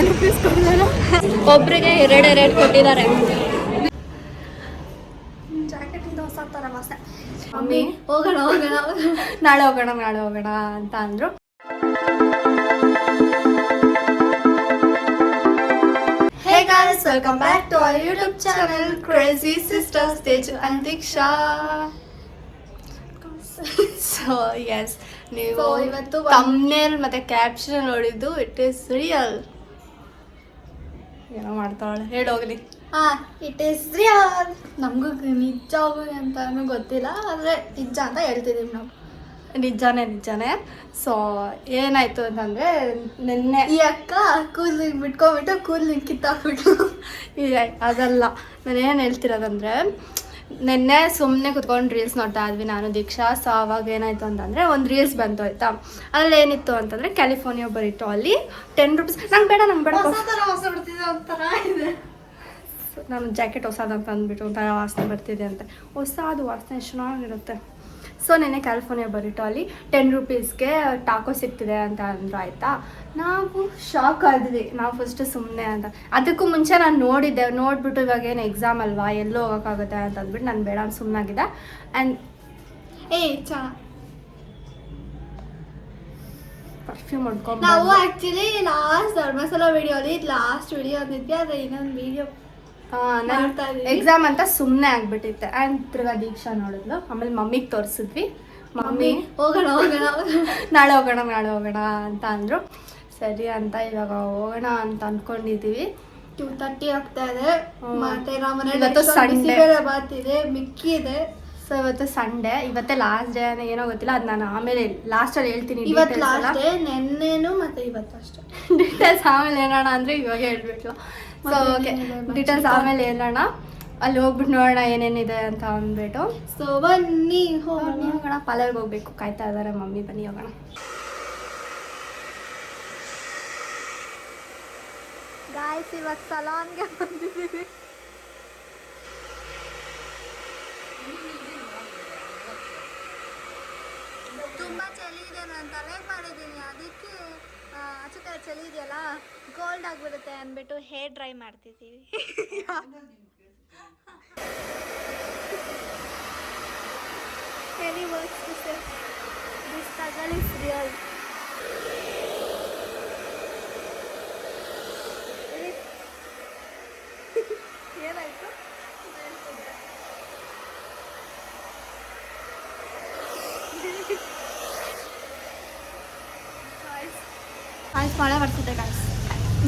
Rupees ಕೊಡ್ತಾರೆ. ಒಬ್ರಿಗೆ ಎರಡು ಕೊಟ್ಟಿದ್ದಾರೆ. ಜಾಕೆಟಿಂದ ಹೊಸ ಥರ ವಾಸನೆ. ಮಮ್ಮಿ ಹೋಗೋಣ ನಾಳೆ ಹೋಗೋಣ ಅಂತ ಅಂದರು. Hey guys, welcome back to our YouTube channel Crazy Sisters Teju and Diksha. So yes, ನೀವು ಇವತ್ತು thumbnail ಮತ್ತೆ ಕ್ಯಾಪ್ಷನ್ ನೋಡಿದ್ದು ಇಟ್ ಈಸ್ ರಿಯಲ್. ಏನೋ ಮಾಡ್ತಾಳೆ ಹೇಳೋಗ್ಲಿ. It is real. ನಮಗೂ ನಿಜ ಅಂತಾನು ಗೊತ್ತಿಲ್ಲ, ಆದರೆ ನಿಜ ಅಂತ ಹೇಳ್ತಿದ್ದೀವಿ ನಾವು. ನಿಜಾನೇ. ಸೊ ಏನಾಯ್ತು ಅಂತಂದರೆ ನಿನ್ನೆ ಈ ಅಕ್ಕ ಕೂದಲಿಗೆ ಬಿಟ್ಕೊಂಡ್ಬಿಟ್ಟು ಕೂದಲಿಗೆ ಕಿತ್ತಾಕ್ಬಿಟ್ಟು ಅದಲ್ಲ ನಾನು ಏನು ಹೇಳ್ತಿರೋದಂದರೆ, ನಿನ್ನೆ ಸುಮ್ಮನೆ ಕುತ್ಕೊಂಡು ರೀಲ್ಸ್ ನೋಡ್ತಾ ಇದ್ವಿ ನಾನು ದೀಕ್ಷಾ. ಸೊ ಅವಾಗ ಏನಾಯಿತು ಅಂತಂದರೆ ಒಂದು ರೀಲ್ಸ್ ಬಂತು ಆಯಿತಾ. ಅದ್ರಲ್ಲಿ ಏನಿತ್ತು ಅಂತಂದರೆ ಕ್ಯಾಲಿಫೋರ್ನಿಯಾ ಬರೀಟು ಅಲ್ಲಿ 10 ರೂಪೀಸ್. ನಂಗೆ ಬೇಡ ಹೊಸ ಬರ್ತಿದೆ ಒಂಥರ ಇದೆ. ನಾನು ಜಾಕೆಟ್ ಹೊಸದಂತ ಅಂದ್ಬಿಟ್ಟು ಒಂಥರ ವಾಸನೆ ಬರ್ತಿದೆ ಅಂತ. ಹೊಸದು ವಾಸನೆ ಚೆನ್ನಾಗಿರುತ್ತೆ. ಸೊ ನೆನ್ನೆ ಕ್ಯಾಲಿಫೋರ್ನಿಯಾ ಬರೀಟು ಅಲ್ಲಿ 10 ರೂಪೀಸ್ಗೆ ಟಾಕೋ ಸಿಗ್ತಿದೆ ಅಂತ ಅಂದರು ಆಯಿತಾ. ನಾವು ಶಾಕ್ ಆದ್ವಿ. ನಾವು ಫಸ್ಟು ಸುಮ್ಮನೆ ಅಂತ, ಅದಕ್ಕೂ ಮುಂಚೆ ನಾನು ನೋಡಿಬಿಟ್ಟು ಇವಾಗ ಏನು ಎಕ್ಸಾಮ್ ಅಲ್ವಾ ಎಲ್ಲೋ ಹೋಗೋಕ್ಕಾಗುತ್ತೆ ಅಂತ ಅಂದ್ಬಿಟ್ಟು ನಾನು ಬೇಡ ಸುಮ್ಮನಾಗಿದ್ದೆ. ಆ್ಯಂಡ್ ಪರ್ಫ್ಯೂಮ್ ಹೊಡ್ಕೊಂಡು ನಾವು ಆ್ಯಕ್ಚುಲಿ ಲಾಸ್ಟ್ ಧರ್ಮಸ್ಥಳ ವಿಡಿಯೋಲಿ ಲಾಸ್ಟ್ ವಿಡಿಯೋ ಅಂದಿದ್ವಿ, ಆದರೆ ಇನ್ನೊಂದು ವಿಡಿಯೋ ಎಕ್ಸಾಮ್ ಅಂತ ಸುಮ್ಮನೆ ಆಗ್ಬಿಟ್ಟಿತ್ತೆ. ಆ್ಯಂಡ್ ತಿರ್ಗಾ ದೀಕ್ಷಾ ನೋಡಿದ್ಲು. ಆಮೇಲೆ ಮಮ್ಮಿಗೆ ತೋರಿಸಿದ್ವಿ. ಮಮ್ಮಿ ಹೋಗೋಣ ನಾಳೆ ಹೋಗೋಣ ಅಂತ ಅಂದರು. ಸರಿ ಅಂತ ಇವಾಗ ಹೋಗೋಣ ಅಂತ ಅಂದ್ಕೊಂಡಿದ್ದೀವಿ. 2:30 ಆಗ್ತಾ ಇದೆ. ಮತ್ತೆ ಇವತ್ತು ಸಂಡೇ ಬಾತಿದೆ, ಮಿಕ್ಕಿ ಇದೆ. ಸೊ ಇವತ್ತು ಸಂಡೇ, ಇವತ್ತೇ ಲಾಸ್ಟ್ ಡೇ ಏನೋ ಗೊತ್ತಿಲ್ಲ, ಅದು ನಾನು ಆಮೇಲೆ ಲಾಸ್ಟಲ್ಲಿ ಹೇಳ್ತೀನಿ. ಇವತ್ತು ಲಾಸ್ಟ್ ಡೇ, ನೆನ್ನೆನು ಮತ್ತು ಇವತ್ತು ಅಷ್ಟೇ. ಡೀಟೇಲ್ಸ್ ಆಮೇಲೆ ಏನೋಣ ಅಂದರೆ ಇವಾಗ ಹೇಳ್ಬಿಟ್ಲು. ಸೊ ಓಕೆ, ಡೀಟೇಲ್ಸ್ ಆಮೇಲೆ ಹೇಳೋಣ. ಅಲ್ಲಿ ಹೋಗ್ಬಿಟ್ಟು ನೋಡೋಣ ಏನೇನಿದೆ ಅಂತ ಅಂದ್ಬಿಟ್ಟು. ಸೊ ಬನ್ನಿ ಹೋಗೋಣ. ಪಾರ್ಲರ್ಗೆ ಹೋಗ್ಬೇಕು, ಕಾಯ್ತಾ ಇದ್ದಾರೆ ಮಮ್ಮಿ. ಬನ್ನಿ ಹೋಗೋಣ. ಗಾಯ್ಸ್ ಇವಾಗ ಸಲೂನ್ಗೆ ಬಂದಿದ್ದೀವಿ. ತುಂಬ ಚಳಿ ಇದೆ, ನಾನು ತಲೆ ಮಾಡಿದ್ದೀನಿ. ಅದಕ್ಕೆ ಆಚೆ ಚಳಿ ಇದೆಯಲ್ಲ, ಕೋಲ್ಡ್ ಆಗಿಬಿಡುತ್ತೆ ಅಂದ್ಬಿಟ್ಟು ಹೇರ್ ಡ್ರೈ ಮಾಡ್ತಿದ್ದೀವಿ. Any words to say? This struggle is real. ಏನಾಯ್ತು?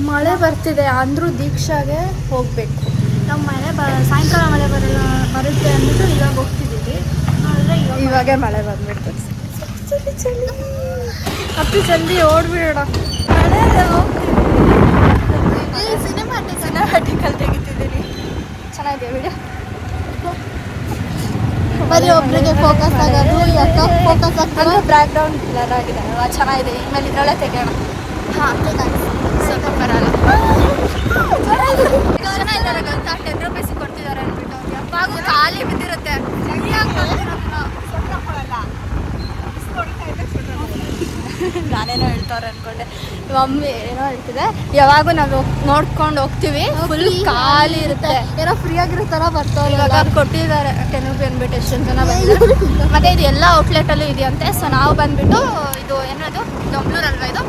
ಮಳೆ ಬರ್ತಿದೆ ಅಂದರೂ ದೀಕ್ಷಾಗೆ ಹೋಗಬೇಕು. ನಾವು ಸಾಯಂಕಾಲ ಮಳೆ ಬರುತ್ತೆ ಅಂದ್ಬಿಟ್ಟು ಇವಾಗ ಹೋಗ್ತಿದ್ದೀವಿ. ಆದರೆ ಇವಾಗೇ ಮಳೆ ಬಂದ್ಬಿಡ್ತು. ಚಳಿ ಅಪ್ಪಿ ಜಲ್ದಿ ಓಡ್ಬಿಡೋಣ. ಮಳೆ ಹೋಗ್ತೀವಿ. ಸಿನಿಮಾಟಿಕಲ್ ತೆಗಿತಿದ್ದೀನಿ. ಚೆನ್ನಾಗಿದೆ ವಿಡಿಯೋ. ಬರೀ ಒಬ್ಬರಿಗೆ ಫೋಕಸ್ ಆಗೋದು, ಯಾಕೆ ಫೋಕಸ್ ಆಗ್ತದೆ. ಬ್ಯಾಕ್ ಗ್ರೌಂಡ್ ಬ್ಲರ್ ಆಗಿದೆ ಅಲ್ವಾ, ಚೆನ್ನಾಗಿದೆ. ಇನ್ಮೇಲೆ ಇದರೊಳಗೆ ತೆಗೆಯೋಣ. ಸ್ವಲ್ಪ ಬರಲ್ಲ. ಚೆನ್ನಾಗಿದ್ದಾರೆ ಗೊತ್ತಾ, 10 ರೂಪೀಸ್ ಕೊಡ್ತಿದ್ದಾರೆ ಅಂದ್ಬಿಟ್ಟು. ಯಾವಾಗೂ ಖಾಲಿ ಬಿದ್ದಿರುತ್ತೆ. ನಾನೇನೋ ಹೇಳ್ತವ್ರೆ ಅಂದ್ಕೊಂಡೆ. ಮಮ್ಮಿ ಏನೋ ಹೇಳ್ತಿದೆ. ಯಾವಾಗೂ ನಾವು ನೋಡ್ಕೊಂಡು ಹೋಗ್ತೀವಿ, ಫುಲ್ ಖಾಲಿ ಇರುತ್ತೆ. ಏನೋ ಫ್ರೀ ಆಗಿರೋ ಥರ ಬರ್ತಾವೆ. ಇವಾಗ ಅದು ಕೊಟ್ಟಿದ್ದಾರೆ 10 ರೂಪಾಯಿ ಅಂದ್ಬಿಟ್ಟು ಎಷ್ಟೊಂದು ಜನ ಬಂದಿದ್ದಾರೆ. ಮತ್ತು ಇದು ಎಲ್ಲ ಔಟ್ಲೆಟಲ್ಲೂ ಇದೆಯಂತೆ. ಸೊ ನಾವು ಬಂದುಬಿಟ್ಟು ಇದು ಏನದು ದೊಂಬ್ಳೂರಲ್ವಾ ಇದು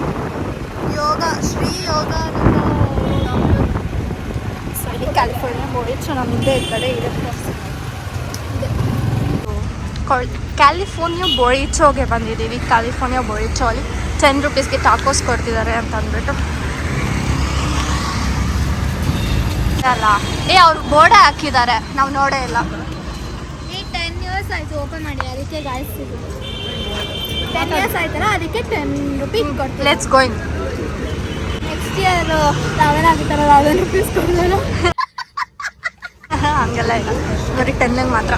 ಯೋಗ ಶ್ರೀ ಯೋಗ ಸೊ ಇಲ್ಲಿ ಕ್ಯಾಲಿಫೋರ್ನಿಯಾ ಬೋರಿಚು ನಮ್ಮಿಂದ ಈ ಕಡೆ ಇರುತ್ತೆ. ಕ್ಯಾಲಿಫೋರ್ನಿಯಾ ಬೋರಿಚೋಗೆ ಬಂದಿದ್ದೀವಿ. ಕ್ಯಾಲಿಫೋರ್ನಿಯಾ ಬೋರಿಚೋ ಅಲ್ಲಿ 10 ರೂಪೀಸ್ಗೆ ಟಾಕೋಸ್ ಕೊಡ್ತಿದ್ದಾರೆ ಅಂತ ಅಂದ್ಬಿಟ್ಟು ಅಲ್ಲ. ಅವ್ರು ಬೋರ್ಡೇ ಹಾಕಿದ್ದಾರೆ, ನಾವು ನೋಡೇ ಇಲ್ಲ. ಈ 10 ಇಯರ್ಸ್ ಆಯಿತು ಓಪನ್ ಮಾಡಿ, ಅದಕ್ಕೆ ಗಾಯ್ಸ್ 10 ಇಯರ್ಸ್ ಆಯ್ತಲ್ಲ, ಅದಕ್ಕೆ 10 ರೂಪೀಸ್ ಕೊಡ್ತೀವಿ. Let's going. Next year 11 rupees ಕೊಡೋಣ. ಹಂಗೆಲ್ಲ ಇಲ್ಲ, ಬರೀ 10 ಮಾತ್ರ.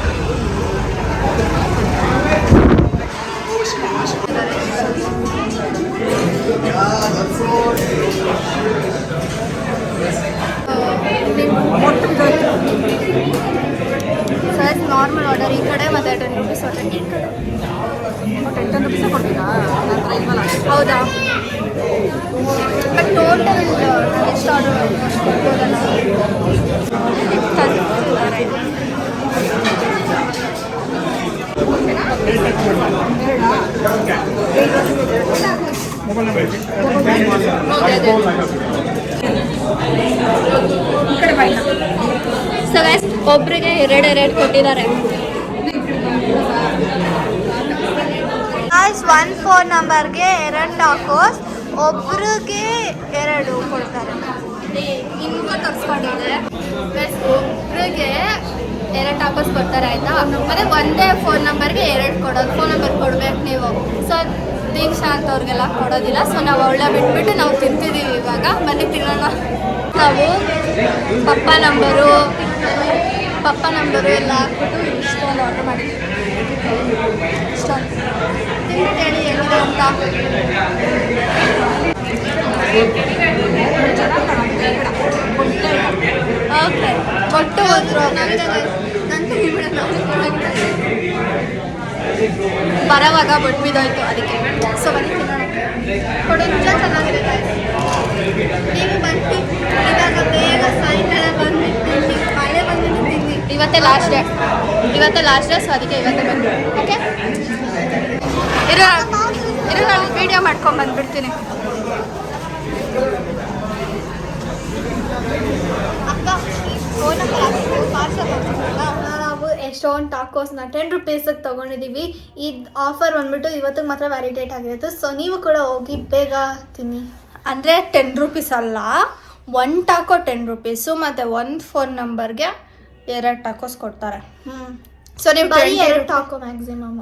ಸೈಜ್ ನಾರ್ಮಲ್ ಆರ್ಡರ್ ಈ ಕಡೆ ಮತ್ತು 10 ರೂಪೀಸ್ ಆರ್ಡರ್ ಈ ಕಡೆ 10 ರೂಪೀಸೇ ಕೊಡ್ತೀರಾ? ಹೌದಾ? ಸೊ ಗೈಸ್ ಒಬ್ರಿಗೆ ಎರಡು ಕೊಟ್ಟಿದ್ದಾರೆ. ಒನ್ ಫೋನ್ ನಂಬರ್ಗೆ 2 ಟಾಕೋಸ್, ಒಬ್ರಿಗೆ 2 ಕೊಡ್ತಾರೆ. ಇನ್ನೂ ತರಿಸ್ಕೊಂಡಿದೆ. ಒಬ್ರಿಗೆ 2 ಟಾಕೋಸ್ ಕೊಡ್ತಾರೆ ಆಯ್ತಾ. ಮತ್ತೆ ಒಂದೇ ಫೋನ್ ನಂಬರ್ಗೆ 2 ಕೊಡೋದು. ಫೋನ್ ನಂಬರ್ ಕೊಡ್ಬೇಕು ನೀವು. ಸೊ ದೀಕ್ಷಾ ಅಂತವ್ರಿಗೆಲ್ಲ ಕೊಡೋದಿಲ್ಲ. ಸೊ ನಾವು ಅವಳ ಬಿಟ್ಬಿಟ್ಟು ನಾವು ತಿಂತಿದ್ದೀವಿ ಇವಾಗ. ಬನ್ನಿ ತಿನ್ನೋಣ. ನಾವು ಪಪ್ಪ ನಂಬರು ಎಲ್ಲ ಹಾಕ್ಬಿಟ್ಟು ಇಷ್ಟೊಂದು ಆರ್ಡರ್ ಮಾಡಿದ್ವಿ. ಇಷ್ಟೊಂದು ತಿಂದ್ಬಿಟ್ಟು ಹೇಳಿ ಹೆಂಗಿದೆ ಅಂತ. ಓಕೆ ಕೊಟ್ಟು ಹೋದ್ರು. ಬರೋವಾಗ ಬೊಟ್ಟು ಬಿದ್ದೋಯ್ತು ಅದಕ್ಕೆ. ಸೊ ಬನ್ನಿ ತಿನ್ನೋಣ. ಕೊಡೋದು ಚೆನ್ನಾಗಿರುತ್ತೆ. ನೀವು ಬನ್ನಿ ಇವಾಗ ಬೇಗ ಸಾಯಂಕಾಲ ಬಂದ್ಬಿಟ್ಟು ಮಳೆ ಬಂದ್ಬಿಟ್ಟು ತಿನ್ನಿ. ಇವತ್ತೇ ಲಾಸ್ಟ್ ಡೇ. ಸೊ ಅದಕ್ಕೆ ಇವತ್ತೇ ಬಂದು. ಓಕೆ ಇರೋ ನಾನು ವೀಡಿಯೋ ಮಾಡ್ಕೊಂಡು ಬಂದ್ಬಿಡ್ತೀನಿ. ಅಕ್ಕ ನಾವು ಎಷ್ಟೊಂದು ಟಾಕೋಸ್ನ 10 ರೂಪೀಸಿಗೆ ತೊಗೊಂಡಿದ್ದೀವಿ. ಇದು ಆಫರ್ ಬಂದ್ಬಿಟ್ಟು ಇವತ್ತಿಗೆ ಮಾತ್ರ ವ್ಯಾಲಿಡೇಟ್ ಆಗಿರುತ್ತೆ. ಸೊ ನೀವು ಕೂಡ ಹೋಗಿ ಬೇಗ ತಿನ್ನಿ. ಅಂದರೆ 10 ರೂಪೀಸ್ ಅಲ್ಲ, 1 ಟಾಕೋ 10 ರೂಪೀಸು ಮತ್ತು 1 ಫೋನ್ ನಂಬರ್ಗೆ 2 ಟಾಕೋಸ್ ಕೊಡ್ತಾರೆ. ಸೊ ನೀವು 2 ಟಾಕೋ ಮ್ಯಾಕ್ಸಿಮಮ್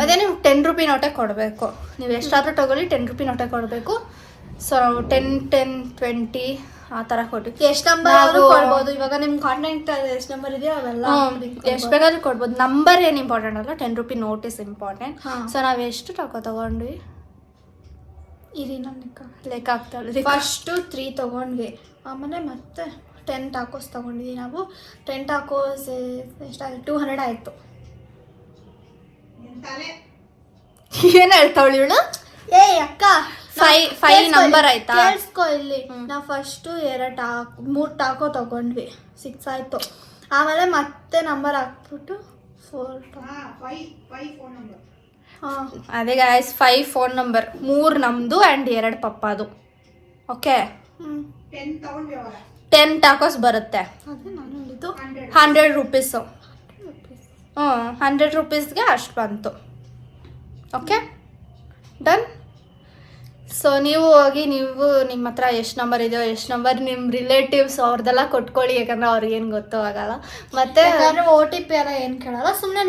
ಮತ್ತೆ ನೀವು 10 ರೂಪಿ ನೋಟೇ ಕೊಡಬೇಕು. ನೀವು ಎಷ್ಟಾದರೂ ತಗೊಳ್ಳಿ 10 ರೂಪಿ ನೋಟೇ ಕೊಡಬೇಕು. ಸೊ 10, 20 ಆ ಥರ ಕೊಟ್ಟು ಎಷ್ಟು ನಂಬರ್ ಕೊಡ್ಬೋದು. ಇವಾಗ ನಿಮ್ಮ ಕಾಂಟ್ಯಾಕ್ಟ್ ಎಷ್ಟು ನಂಬರ್ ಇದೆಯೋ ಅವೆಲ್ಲ ಎಷ್ಟು ಬೇಕಾದ್ರೂ ಕೊಡ್ಬೋದು. ನಂಬರ್ ಏನು ಇಂಪಾರ್ಟೆಂಟ್ ಅಲ್ಲ, 10 rupee note is important. So ನಾವು ಎಷ್ಟು ಟಾಕೋ ತೊಗೊಂಡ್ವಿ ಇರಿ ನನ್ನ ಲೆಕ್ಕ ಆಗ್ತಾಳೆ. ಫಸ್ಟು 3 ತೊಗೊಂಡ್ವಿ, ಆಮೇಲೆ ಮತ್ತೆ 10 ಟಾಕೋಸ್ ತೊಗೊಂಡಿದ್ವಿ ನಾವು. 10 ಟಾಕೋಸ್ ಎಷ್ಟಾಯಿತು? 200 ಆಯಿತು. ಏನು ಹೇಳ್ತಾವಳಿ ಇವಳು? ಏ ಅಕ್ಕ 5 ನಂಬರ್ ಆಯ್ತಾ? ಕೇಳಿಸ್ಕೊ ಇಲ್ಲಿ. ನಾವು ಫಸ್ಟು 3 ಟಾಕೋ ತೊಗೊಂಡ್ವಿ, 6 ಆಯಿತು. ಆಮೇಲೆ ಮತ್ತೆ ನಂಬರ್ ಹಾಕ್ಬಿಟ್ಟು 4 ಫೋನ್ ನಂಬರ್. ಅದೇ ಗಾಯ್ಸ್ 5 ಫೋನ್ ನಂಬರ್, 3 ನಮ್ಮದು ಆ್ಯಂಡ್ 2 ಪಪ್ಪಾದು. ಓಕೆ 10 ಟಾಕೋಸ್ ಬರುತ್ತೆ. 100 ರೂಪೀಸು. 100 ರೂಪೀಸ್ಗೆ ಅಷ್ಟು ಬಂತು. Okay done. ಸೊ ನೀವು ಹೋಗಿ ನೀವು ನಿಮ್ಮ ಹತ್ರ ಎಷ್ಟು ನಂಬರ್ ಇದೆಯೋ ಎಷ್ಟು ನಂಬರ್ ನಿಮ್ಮ ರಿಲೇಟಿವ್ಸ್ ಅವ್ರದ್ದೆಲ್ಲ ಕೊಟ್ಕೊಳ್ಳಿ. ಯಾಕಂದರೆ ಅವ್ರಿಗೇನು ಗೊತ್ತೂ ಆಗಲ್ಲ. ಮತ್ತು OTP ಎಲ್ಲ ಏನು ಕೇಳಲ್ಲ, ಸುಮ್ಮನೆ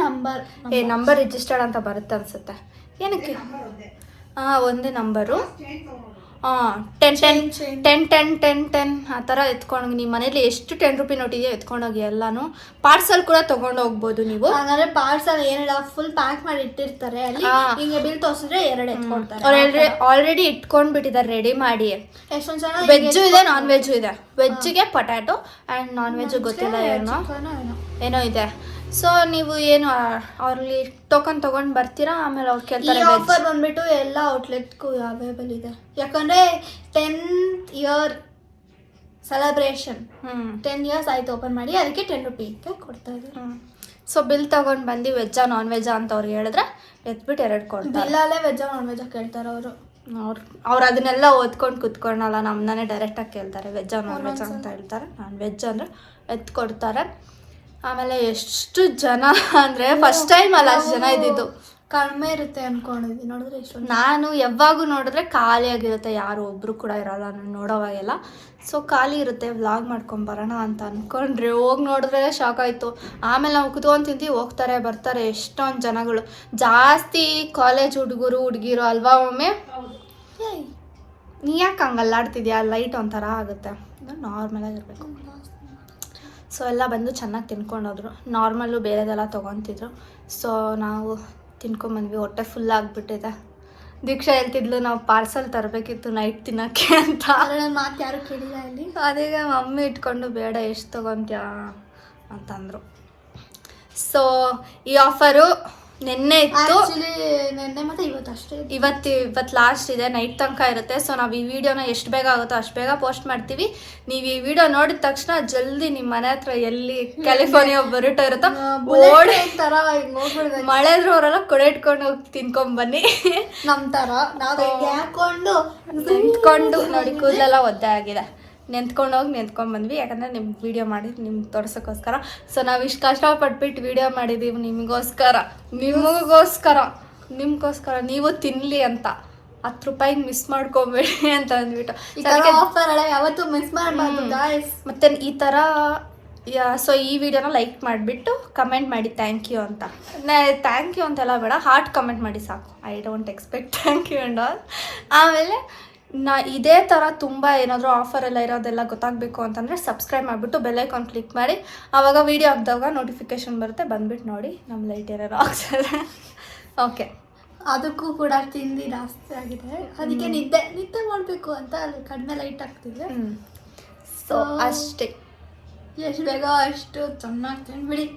ನಂಬರ್ ರಿಜಿಸ್ಟರ್ಡ್ ಅಂತ ಬರುತ್ತೆ ಅನಿಸುತ್ತೆ. ಏನಕ್ಕೆ? ಒಂದೇ ನಂಬರು. 10 ಆ ಥರ ಎತ್ಕೊಂಡು ನಿಮ್ಮ ಮನೇಲಿ ಎಷ್ಟು 10 ರೂಪಿ ನೋಟ್ ಇದೆಯೋ ಎತ್ಕೊಂಡೋಗಿ ಎಲ್ಲಾನು. ಪಾರ್ಸಲ್ ಕೂಡ ತೊಗೊಂಡು ಹೋಗ್ಬೋದು ನೀವು. ಹಾಗಾದ್ರೆ ಪಾರ್ಸಲ್ ಏನಿಲ್ಲ, ಫುಲ್ ಪ್ಯಾಕ್ ಮಾಡಿ ಇಟ್ಟಿರ್ತಾರೆ. ಅಲ್ಲಿ ಹಿಂಗೆ ಬಿಲ್ ತೋರಿಸಿದ್ರೆ 2 ಎತ್ಕೊಡ್ತಾರೆ. ಅವ್ರು ಆಲ್ರೆಡಿ ಇಟ್ಕೊಂಡ್ಬಿಟ್ಟಿದ್ದಾರೆ ರೆಡಿ ಮಾಡಿ. ಎಷ್ಟೊಂದು ಜನ ವೆಜ್ಜು ಇದೆ, ನಾನ್ ವೆಜ್ಜು ಇದೆ. ವೆಜ್ಜಿಗೆ ಪೊಟ್ಯಾಟೊ ಆ್ಯಂಡ್ ನಾನ್ ವೆಜ್ಜು ಗೊತ್ತಿಲ್ಲ ಏನೋ ಇದೆ. ಸೊ ನೀವು ಏನು ಅವ್ರಲ್ಲಿ ಟೋಕನ್ ತೊಗೊಂಡು ಬರ್ತೀರಾ, ಆಮೇಲೆ ಅವ್ರು ಕೇಳ್ತಾರೆ. ಆಫರ್ ಬಂದ್ಬಿಟ್ಟು ಎಲ್ಲ ಔಟ್ಲೆಟ್ಗೂ ಅವೈಲೇಬಲ್ ಇದೆ. ಯಾಕಂದರೆ 10th ಇಯರ್ ಸೆಲೆಬ್ರೇಷನ್ 10 ಇಯರ್ಸ್ ಆಯ್ತು ಓಪನ್ ಮಾಡಿ, ಅದಕ್ಕೆ 10 ರೂಪೀಗೆ ಕೊಡ್ತಾ ಇದ್ದಾರೆ. ಸೊ ಬಿಲ್ ತೊಗೊಂಡು ಬಂದು ವೆಜ್ಜಾ ನಾನ್ ವೆಜ್ಜಾ ಅಂತ ಅವ್ರು ಹೇಳಿದ್ರೆ ಎತ್ಬಿಟ್ಟು 2 ಕೊಡ್ತಾರೆ. ಬಿಲ್ಲಲ್ಲೇ ವೆಜ್ಜಾ ನಾನ್ ವೆಜ್ಜಾ ಕೇಳ್ತಾರೆ ಅವ್ರು ಅದನ್ನೆಲ್ಲ ಓದ್ಕೊಂಡು ಕುತ್ಕೊಳ್ಳಲ್ಲ, ನಮ್ಮನ್ನೇ ಡೈರೆಕ್ಟಾಗಿ ಕೇಳ್ತಾರೆ. ವೆಜ್ಜಾ ನಾನ್ ವೆಜ್ಜಾ ಅಂತ ಹೇಳ್ತಾರೆ. ನಾನ್ ವೆಜ್ ಅಂದರೆ ಎತ್ಕೊಡ್ತಾರೆ. ಆಮೇಲೆ ಎಷ್ಟು ಜನ ಅಂದರೆ ಫಸ್ಟ್ ಟೈಮ್ ಅಲ್ಲ ಅಷ್ಟು ಜನ ಇದ್ದಿದ್ದು. ಕಡಿಮೆ ಇರುತ್ತೆ ಅಂದ್ಕೊಂಡಿದ್ವಿ, ನೋಡಿದ್ರೆ ಎಷ್ಟು. ನಾನು ಯಾವಾಗೂ ನೋಡಿದ್ರೆ ಖಾಲಿಯಾಗಿರುತ್ತೆ, ಯಾರು ಒಬ್ಬರು ಕೂಡ ಇರೋಲ್ಲ ನಾನು ನೋಡೋವಾಗೆಲ್ಲ. ಸೊ ಖಾಲಿ ಇರುತ್ತೆ, ವ್ಲಾಗ್ ಮಾಡ್ಕೊಂಬರೋಣ ಅಂತ ಅಂದ್ಕೊಂಡ್ರೆ ಹೋಗಿ ನೋಡಿದ್ರೆ ಶಾಕ್ ಆಯಿತು. ಆಮೇಲೆ ನಾವು ಕುತ್ಕೊಂಡು ತಿಂತೀವಿ, ಹೋಗ್ತಾರೆ ಬರ್ತಾರೆ ಎಷ್ಟೊಂದು ಜನಗಳು. ಜಾಸ್ತಿ ಕಾಲೇಜ್ ಹುಡುಗರು ಹುಡುಗಿರು ಅಲ್ವಾ ಒಮ್ಮೆ. ನೀ ಯಾಕೆ ಹಂಗೆ ಅಲ್ಲಾಡ್ತಿದ್ಯಾ? ಲೈಟ್ ಒಂಥರ ಆಗುತ್ತೆ, ನಾರ್ಮಲಾಗಿರಬೇಕು. ಸೊ ಎಲ್ಲ ಬಂದು ಚೆನ್ನಾಗಿ ತಿನ್ಕೊಂಡೋದ್ರು. ನಾರ್ಮಲ್ಲು ಬೇರೆದೆಲ್ಲ ತೊಗೊತಿದ್ರು. ಸೊ ನಾವು ತಿನ್ಕೊಂಬಂದ್ವಿ. ಹೊಟ್ಟೆ ಫುಲ್ ಆಗಿಬಿಟ್ಟಿದೆ. ದೀಕ್ಷಾ ಹೇಳ್ತಿದ್ಲು ನಾವು ಪಾರ್ಸಲ್ ತರಬೇಕಿತ್ತು ನೈಟ್ ತಿನ್ನೋಕ್ಕೆ ಅಂತ. ಮಾತು ಯಾರು ಕೇಳಿಲ್ಲ ಇಲ್ಲಿ. ಅದೀಗ ಮಮ್ಮಿ ಇಟ್ಕೊಂಡು ಬೇಡ ಎಷ್ಟು ತೊಗೊತೀಯ ಅಂತಂದರು. ಸೊ ಈ ಆಫರು ನೆನ್ನೆ ಇತ್ತು, ಆಕ್ಚುಲಿ ನೆನ್ನೆ ಮತ್ತೆ ಇವತ್ತು ಅಷ್ಟೇ. ಇವತ್ತು ಲಾಸ್ಟ್ ಇದೆ, ನೈಟ್ ತನಕ ಇರುತ್ತೆ. ಸೊ ನಾವು ಈ ವಿಡಿಯೋನ ಎಷ್ಟು ಬೇಗ ಆಗುತ್ತೋ ಅಷ್ಟು ಬೇಗ ಪೋಸ್ಟ್ ಮಾಡ್ತೀವಿ. ನೀವು ಈ ವಿಡಿಯೋ ನೋಡಿದ ತಕ್ಷಣ ಜಲ್ದಿ ನಿಮ್ಮ ಮನೆ ಹತ್ರ ಎಲ್ಲಿ ಕ್ಯಾಲಿಫೋರ್ನಿಯಾ ಬರುಟೋ ಇರುತ್ತೋ ಓಡಿ ಮಳೆ ಇದ್ರೂ ಅವರೆಲ್ಲ ಕೊಡೆ ಇಟ್ಕೊಂಡು ಹೋಗಿ ತಿನ್ಕೊಂಡ್ ಬನ್ನಿ. ನಮ್ಮ ತರ ನಾವು ಹಾಕೊಂಡು ನಿಂತ್ಕೊಂಡು ನೋಡಿ ಕೂದಲೆಲ್ಲ ಒದ್ದೆ ಆಗಿದೆ. ನೆಂತ್ಕೊಂಡು ಬಂದ್ವಿ, ಯಾಕಂದರೆ ನಿಮ್ಗೆ ವೀಡಿಯೋ ಮಾಡಿ ನಿಮ್ಗೆ ತೋರ್ಸೋಕ್ಕೋಸ್ಕರ. ಸೊ ನಾವು ಇಷ್ಟು ಕಷ್ಟಪಟ್ಬಿಟ್ಟು ವೀಡಿಯೋ ಮಾಡಿದ್ದೀವಿ ನಿಮಗೋಸ್ಕರ, ನಿಮ್ಗೋಸ್ಕರ ನೀವು ತಿನ್ನಲಿ ಅಂತ. 10 ರೂಪಾಯಿಗೆ ಮಿಸ್ ಮಾಡ್ಕೊಬೇಡಿ ಅಂತ ಅಂದ್ಬಿಟ್ಟು. ಆಫರ್ ಅಲ್ಲ, ಯಾವತ್ತೂ ಮಿಸ್ ಮಾಡಬಾರ್ದು ಗಾಯ್ಸ್. ಮತ್ತು ಈ ಥರ ಸೊ ಈ ವಿಡಿಯೋನ ಲೈಕ್ ಮಾಡಿಬಿಟ್ಟು ಕಮೆಂಟ್ ಮಾಡಿ ಥ್ಯಾಂಕ್ ಯು ಅಂತ. ಥ್ಯಾಂಕ್ ಯು ಅಂತೆಲ್ಲ ಬೇಡ, ಹಾರ್ಟ್ ಕಮೆಂಟ್ ಮಾಡಿ ಸಾಕು. I don't expect thank you and all. ಆಮೇಲೆ ಇದೇ ಥರ ತುಂಬ ಏನಾದರೂ ಆಫರ್ ಎಲ್ಲ ಇರೋದೆಲ್ಲ ಗೊತ್ತಾಗಬೇಕು ಅಂತಂದರೆ ಸಬ್ಸ್ಕ್ರೈಬ್ ಮಾಡಿಬಿಟ್ಟು ಬೆಲ್ಲೈಕಾನ್ ಕ್ಲಿಕ್ ಮಾಡಿ. ಆವಾಗ ವೀಡಿಯೋ ಹಾಕಿದಾಗ ನೋಟಿಫಿಕೇಶನ್ ಬರುತ್ತೆ, ಬಂದುಬಿಟ್ಟು ನೋಡಿ ನಮ್ಮ ಲೈಟ್ ಏನಾರು ಆಗ್ತದೆ. ಓಕೆ, ಅದಕ್ಕೂ ಕೂಡ ತಿಂಡಿ ಜಾಸ್ತಿ ಆಗಿದೆ, ಅದಕ್ಕೆ ನಿದ್ದೆ ಮಾಡಬೇಕು ಅಂತ ಅಲ್ಲಿ ಕಡಿಮೆ ಲೈಟ್ ಆಗ್ತಿದೆ. ಸೊ ಅಷ್ಟೇ, ಎಷ್ಟು ಬೇಗ ಅಷ್ಟು ಚೆನ್ನಾಗಿ ತಿಂದ್ಬಿಡಿ,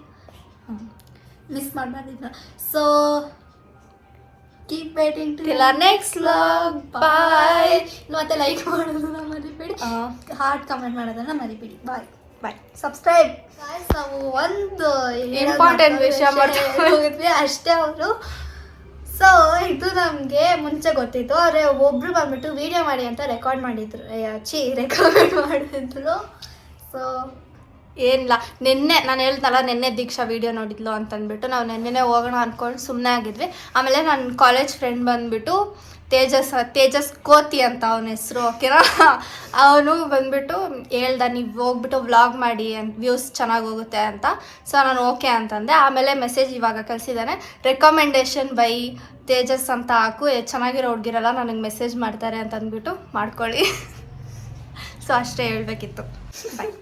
ಮಿಸ್ ಮಾಡಬಾರ್ದಿಲ್ಲ. So keep waiting till our next vlog. Bye. ಮತ್ತೆ ಲೈಕ್ ಮಾಡೋದನ್ನ ಮರಿಬೇಡಿ, ಹಾರ್ಟ್ ಕಮೆಂಟ್ ಮಾಡೋದನ್ನ ಮರಿಬೇಡಿ. ಬಾಯ್. ಸಬ್ಸ್ಕ್ರೈಬ್. ಗಾಯ್ಸ್, ನಾವು ಒಂದು ಇಂಪಾರ್ಟೆಂಟ್ ವಿಷಯ ಹೋಗಿದ್ವಿ ಅಷ್ಟೇ ಅವರು. ಸೊ ಇದು ನಮಗೆ ಮುಂಚೆ ಗೊತ್ತಿತ್ತು, ಆದರೆ ಒಬ್ರು ಬಂದ್ಬಿಟ್ಟು ವಿಡಿಯೋ ಮಾಡಿ ಅಂತ ರೆಕಾರ್ಡ್ ಮಾಡಿದ್ರು. ಸೊ ಏನಿಲ್ಲ, ನಿನ್ನೆ ನಾನು ಹೇಳ್ದಲ್ಲ, ನಿನ್ನೆ ದೀಕ್ಷಾ ವೀಡಿಯೋ ನೋಡಿದ್ಲು ಅಂತಂದ್ಬಿಟ್ಟು ನಾವು ನಿನ್ನೆ ಹೋಗೋಣ ಅಂದ್ಕೊಂಡು ಸುಮ್ಮನೆ ಆಗಿದ್ವಿ. ಆಮೇಲೆ ನನ್ನ ಕಾಲೇಜ್ ಫ್ರೆಂಡ್ ಬಂದುಬಿಟ್ಟು ತೇಜಸ್ ಕೋತಿ ಅಂತ ಅವನ ಹೆಸರು, ಓಕೆನಾ, ಅವನು ಬಂದುಬಿಟ್ಟು ಹೇಳ್ದ ನೀವು ಹೋಗ್ಬಿಟ್ಟು ವ್ಲಾಗ್ ಮಾಡಿ ಅಂತ, ವ್ಯೂಸ್ ಚೆನ್ನಾಗಿ ಹೋಗುತ್ತೆ ಅಂತ. ಸೊ ನಾನು ಓಕೆ ಅಂತಂದೆ. ಆಮೇಲೆ ಮೆಸೇಜ್ ಇವಾಗ ಕಳಿಸಿದ್ದಾನೆ, ರೆಕಮೆಂಡೇಶನ್ ಬೈ ತೇಜಸ್ ಅಂತ ಹಾಕು, ಚೆನ್ನಾಗಿರೋ ಹುಡುಗಿರಲ್ಲ ನನಗೆ ಮೆಸೇಜ್ ಮಾಡ್ತಾರೆ ಅಂತ ಅಂದ್ಬಿಟ್ಟು ಮಾಡ್ಕೊಳ್ಳಿ. ಸೊ ಅಷ್ಟೇ ಹೇಳಬೇಕಿತ್ತು. ಬಾಯ್.